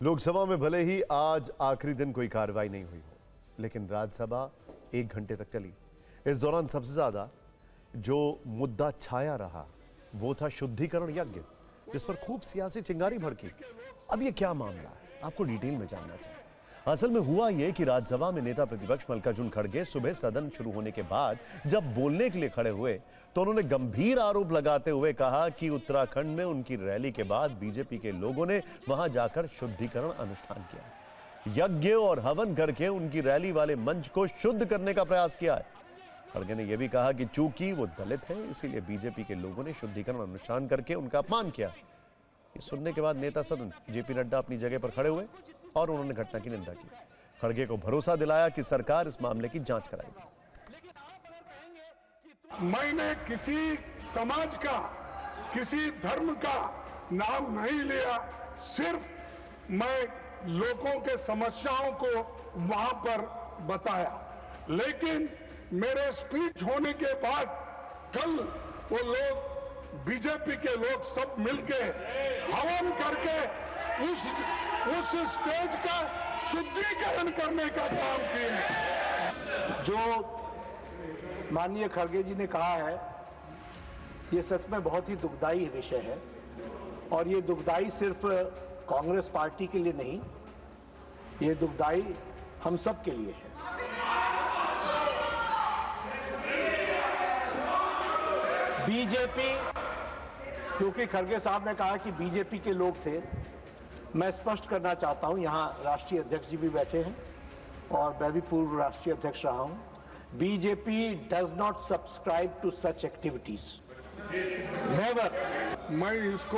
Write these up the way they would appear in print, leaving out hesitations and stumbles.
लोकसभा में भले ही आज आखिरी दिन कोई कार्रवाई नहीं हुई हो, लेकिन राज्यसभा 1 घंटे तक चली। इस दौरान सबसे ज्यादा जो मुद्दा छाया रहा वो था शुद्धिकरण यज्ञ, जिस पर खूब सियासी चिंगारी भड़की। अब ये क्या मामला है, आपको डिटेल में जानना चाहिए। असल में हुआ यह कि राज्यसभा में नेता प्रतिपक्ष मल्लिकार्जुन खड़गे सुबह सदन शुरू होने के बाद जब बोलने के लिए खड़े हुए तो उन्होंने गंभीर आरोप लगाते हुए कहा कि उत्तराखंड में उनकी रैली के बाद बीजेपी के लोगों ने वहां जाकर शुद्धिकरण अनुष्ठान किया, यज्ञ और हवन करके उनकी रैली वाले मंच को शुद्ध करने का प्रयास किया है। खड़गे ने यह भी कहा कि चूंकि वो दलित है, इसीलिए बीजेपी के लोगों ने शुद्धिकरण अनुष्ठान करके उनका अपमान किया। ये सुनने के बाद नेता सदन जेपी नड्डा अपनी जगह पर खड़े हुए और उन्होंने घटना की निंदा की। खड़गे को भरोसा दिलाया कि सरकार इस मामले की जांच कराएगी। मैंने किसी समाज का, किसी धर्म का नाम नहीं लिया, सिर्फ मैं लोगों के समस्याओं को वहां पर बताया। लेकिन मेरे स्पीच होने के बाद कल वो लोग, बीजेपी के लोग सब मिलके हवन करके उस स्टेज का शुद्धिकरण करने का काम किए। जो माननीय खड़गे जी ने कहा है, ये सच में बहुत ही दुखदाई विषय है और ये दुखदाई सिर्फ कांग्रेस पार्टी के लिए नहीं, ये दुखदाई हम सब के लिए है। बीजेपी, क्योंकि खड़गे साहब ने कहा कि बीजेपी के लोग थे, मैं स्पष्ट करना चाहता हूं, यहां राष्ट्रीय अध्यक्ष जी भी बैठे हैं और मैं भी पूर्व राष्ट्रीय अध्यक्ष रहा हूं। BJP does not subscribe to such activities, never. मैं इसको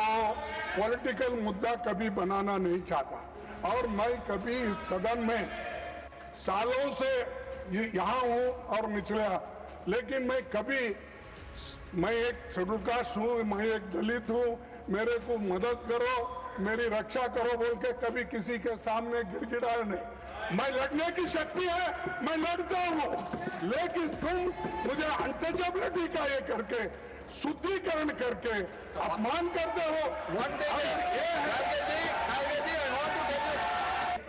पॉलिटिकल मुद्दा कभी बनाना नहीं चाहता और मैं कभी इस सदन में सालों से यहाँ हूँ और निचला, लेकिन मैं एक शेड्यूल कास्ट हूँ, मैं एक दलित हूँ, मेरे को मदद करो, मेरी रक्षा करो बोल के कभी किसी के सामने गिड़गिड़ाया नहीं। मैं लड़ने की शक्ति है, मैं लड़ता हूँ, लेकिन तुम मुझे अनटचेबिलिटी का ये करके, शुद्धिकरण करके अपमान करते हो।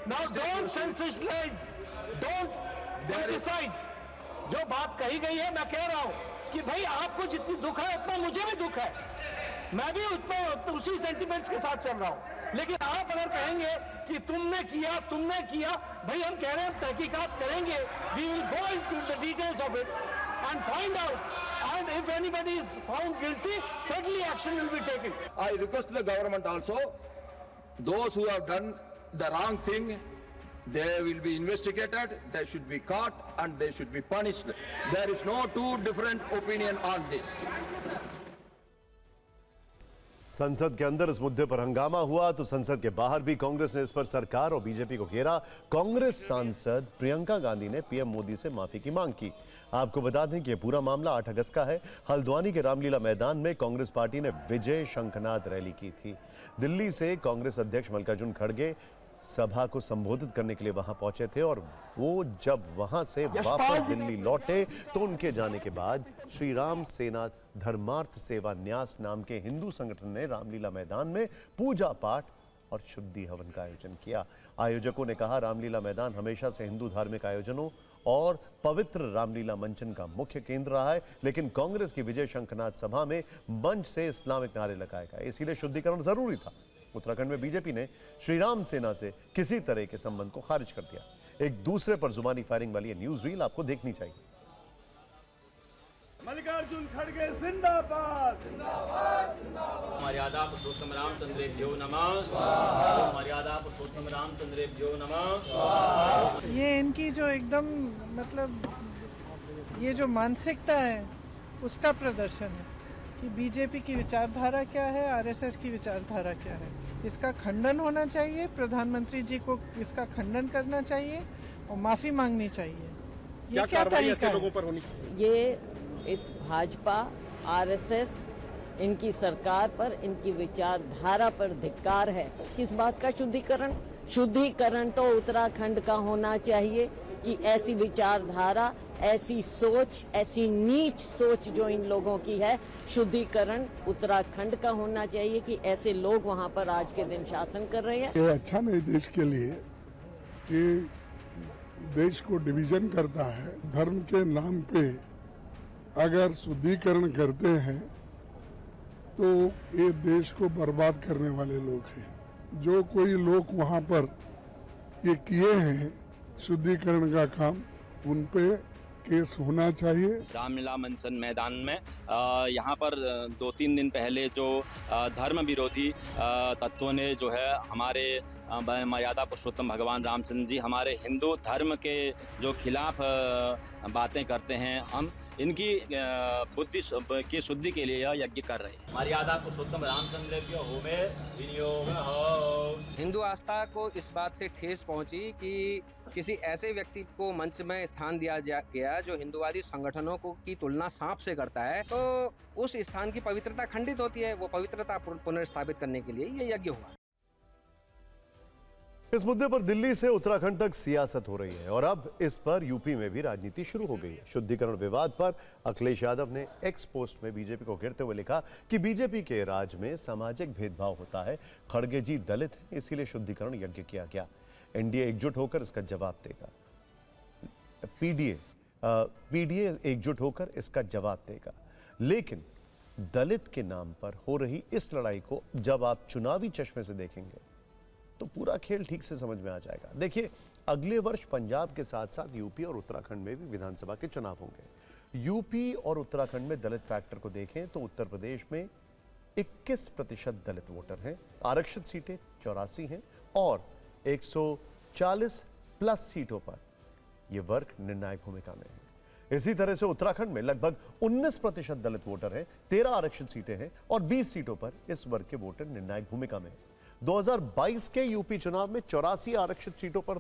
Now don't sensationalize, don't criticize। जो बात कही गई है, मैं कह रहा हूं कि भाई आपको जितनी दुख है उतना मुझे भी दुख है, मैं भी उतना उसी सेंटिमेंट्स के साथ चल रहा हूं। लेकिन आप अगर कहेंगे कि तुमने किया, भाई हम कह रहे हैं तहकीकात करेंगे, we will go into the details of it and find out, and if anybody is found guilty, certainly action will be taken. I request the government also, those who have done the wrong thing, they will be investigated, they should be caught and they should be punished. There is no two different opinion on this. संसद के अंदर इस मुद्दे पर हंगामा हुआ तो संसद के बाहर भी कांग्रेस ने इस पर सरकार और बीजेपी को घेरा। कांग्रेस सांसद प्रियंका गांधी ने पीएम मोदी से माफी की मांग की। आपको बता दें कि यह पूरा मामला 8 अगस्त का है। हल्द्वानी के रामलीला मैदान में कांग्रेस पार्टी ने विजय शंखनाद रैली की थी। दिल्ली से कांग्रेस अध्यक्ष मल्लिकार्जुन खड़गे सभा को संबोधित करने के लिए वहां पहुंचे थे और वो जब वहां से वापस दिल्ली लौटे तो उनके जाने के बाद श्री राम सेना धर्मार्थ सेवा न्यास नाम के हिंदू संगठन ने रामलीला मैदान में पूजा पाठ और शुद्धि हवन का आयोजन किया। आयोजकों ने कहा, रामलीला मैदान हमेशा से हिंदू धार्मिक आयोजनों और पवित्र रामलीला मंचन का मुख्य केंद्र रहा है, लेकिन कांग्रेस की विजय शंखनाद सभा में मंच से इस्लामिक नारे लगाए गए, इसीलिए शुद्धिकरण जरूरी था। उत्तराखंड में बीजेपी ने श्री राम सेना से किसी तरह के संबंध को खारिज कर दिया। एक दूसरे पर जुबानी फायरिंग वाली न्यूज रील आपको देखनी चाहिए। मल्लिकार्जुन खड़गे जिंदाबाद, मर्यादा पुरुषोत्तम रामचंद्रेभ्यो नमः, मर्यादा पुरुषोत्तम रामचंद्रेभ्यो नमः। ये इनकी जो एकदम मतलब ये जो मानसिकता है उसका प्रदर्शन है कि बीजेपी की विचारधारा क्या है, आरएसएस की विचारधारा क्या है। इसका खंडन होना चाहिए, प्रधानमंत्री जी को इसका खंडन करना चाहिए और माफी मांगनी चाहिए। ये क्या तरीका है? लोगों पर होनी चाहिए? ये इस भाजपा, आरएसएस, इनकी सरकार पर, इनकी विचारधारा पर धिक्कार है। किस बात का शुद्धिकरण? शुद्धिकरण तो उत्तराखंड का होना चाहिए कि ऐसी विचारधारा ऐसी सोच, ऐसी नीच सोच जो इन लोगों की है, शुद्धिकरण उत्तराखंड का होना चाहिए कि ऐसे लोग वहां पर आज के दिन शासन कर रहे हैं। ये अच्छा नहीं देश के लिए, ये देश को डिवीजन करता है। धर्म के नाम पे अगर शुद्धिकरण करते हैं तो ये देश को बर्बाद करने वाले लोग हैं। जो कोई लोग वहाँ पर ये किए हैं शुद्धिकरण का काम, उन पे केस होना चाहिए। रामलीला मंचन मैदान में यहाँ पर 2-3 दिन पहले जो धर्म विरोधी तत्वों ने जो है हमारे मर्यादा पुरुषोत्तम भगवान रामचंद्र जी, हमारे हिंदू धर्म के जो खिलाफ बातें करते हैं, हम इनकी बुद्धि की शुद्धि के लिए यह यज्ञ कर रहे हैं। मर्यादा पुरुषोत्तम रामचंद्र की होमे विनियोग हो। हिंदू आस्था को इस बात से ठेस पहुंची कि किसी ऐसे व्यक्ति को मंच में स्थान दिया गया जो हिंदुवादी संगठनों को की तुलना सांप से करता है, तो उस स्थान की पवित्रता खंडित होती है। वो पवित्रता पुनर्स्थापित करने के लिए ये यज्ञ हुआ। इस मुद्दे पर दिल्ली से उत्तराखंड तक सियासत हो रही है और अब इस पर यूपी में भी राजनीति शुरू हो गई है। शुद्धिकरण विवाद पर अखिलेश यादव ने एक्स पोस्ट में बीजेपी को घेरते हुए लिखा कि बीजेपी के राज में सामाजिक भेदभाव होता है। खड़गे जी दलित हैं, इसीलिए शुद्धिकरण यज्ञ किया गया। एनडीए एकजुट होकर इसका जवाब देगा। पीडीए एकजुट होकर इसका जवाब देगा। लेकिन दलित के नाम पर हो रही इस लड़ाई को जब आप चुनावी चश्मे से देखेंगे तो पूरा खेल ठीक से समझ में आ जाएगा। देखिए, अगले वर्ष पंजाब के साथ साथ यूपी और उत्तराखंड में भी विधानसभा के चुनाव होंगे। यूपी और उत्तराखंड में दलित फैक्टर को देखें तो उत्तर प्रदेश में 21% दलित वोटर हैं, आरक्षित सीटें 84 हैं और 140 प्लस सीटों पर यह वर्ग निर्णायक भूमिका में है। इसी तरह से उत्तराखंड में लगभग 19% दलित वोटर हैं, 13 आरक्षित सीटें हैं और 20 सीटों पर इस वर्ग के वोटर निर्णायक भूमिका में हैं। 2022 के यूपी चुनाव में 84 आरक्षित सीटों पर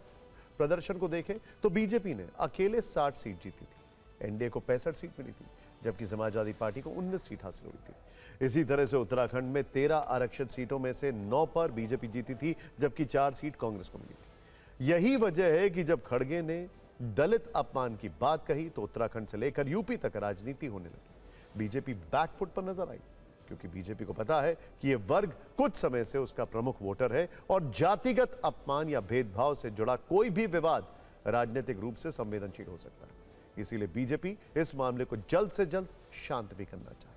प्रदर्शन को देखें तो बीजेपी ने अकेले 60 सीट जीती थी, एनडीए को 65 सीट मिली थी, जबकि समाजवादी पार्टी को 19 सीट हासिल हुई थी। इसी तरह से उत्तराखंड में 13 आरक्षित सीटों में से 9 पर बीजेपी जीती थी, जबकि 4 सीट कांग्रेस को मिली थी। यही वजह है कि जब खड़गे ने दलित अपमान की बात कही तो उत्तराखंड से लेकर यूपी तक राजनीति होने लगी। बीजेपी बैकफुट पर नजर आई, क्योंकि बीजेपी को पता है कि यह वर्ग कुछ समय से उसका प्रमुख वोटर है और जातिगत अपमान या भेदभाव से जुड़ा कोई भी विवाद राजनीतिक रूप से संवेदनशील हो सकता है। इसीलिए बीजेपी इस मामले को जल्द से जल्द शांत भी करना चाहती है।